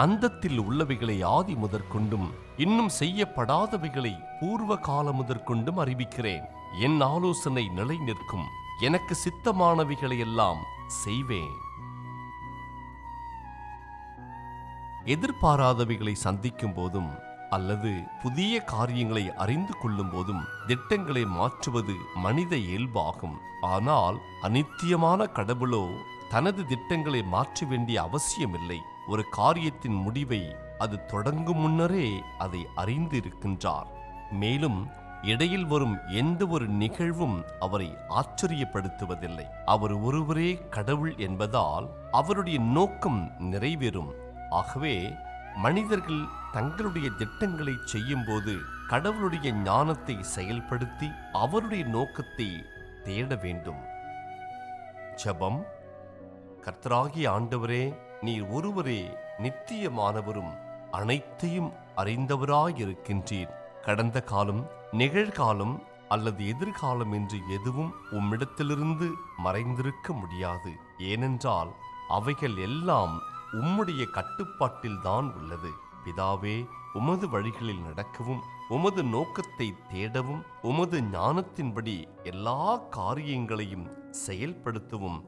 அந்தத்தில் உள்ளவைகளை ஆதி முதற்கொண்டும் இன்னும் செய்யப்படாதவைகளை பூர்வ கால முதற்கொண்டும் அறிவிக்கிறேன். என் ஆலோசனை நிலை நிற்கும். எனக்கு சித்தமானவைகளை எல்லாம் செய்வேன். எதிர்பாராதவைகளை சந்திக்கும் போதும் அல்லது புதிய காரியங்களை அறிந்து கொள்ளும் போதும் திட்டங்களை மாற்றுவது மனித இயல்பாகும். ஆனால் அநித்தியமான கடவுளோ தனது திட்டங்களை மாற்ற வேண்டிய அவசியமில்லை. ஒரு காரியத்தின் முடிவை அது தொடங்கும் முன்னரே அதை அறிந்து இருக்கின்றார். மேலும் இடையில் வரும் எந்த ஒரு நிகழ்வும் அவரை ஆச்சரியப்படுத்துவதில்லை. அவர் ஒருவரே கடவுள் என்பதால் அவருடைய நோக்கம் நிறைவேறும். ஆகவே மனிதர்கள் தங்களுடைய திட்டங்களை செய்யும் போது கடவுளுடைய ஞானத்தை செயல்படுத்தி அவருடைய நோக்கத்தை தேட வேண்டும். ஜெபம். கர்த்தராகிய ஆண்டவரே, நீர் ஒருவரே நித்தியமானவரும் அனைத்தையும் அறிந்தவராயிருக்கின்றீர். கடந்த காலம், நிகழ்காலம் அல்லது எதிர்காலம் என்று எதுவும் உம்மிடத்திலிருந்து மறைந்திருக்க முடியாது. ஏனென்றால் அவைகள் எல்லாம் உம்முடைய கட்டுப்பாட்டில்தான் உள்ளது. பிதாவே, உமது வழிகளில் நடக்கவும் உமது நோக்கத்தை தேடவும் உமது ஞானத்தின்படி எல்லா காரியங்களையும் செயல்படுத்தவும்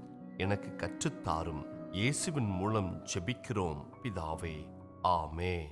எனக்கு கற்றுத்தாரும். இயேசுவின் மூலம் ஜெபிக்கிறோம் பிதாவே. ஆமென்.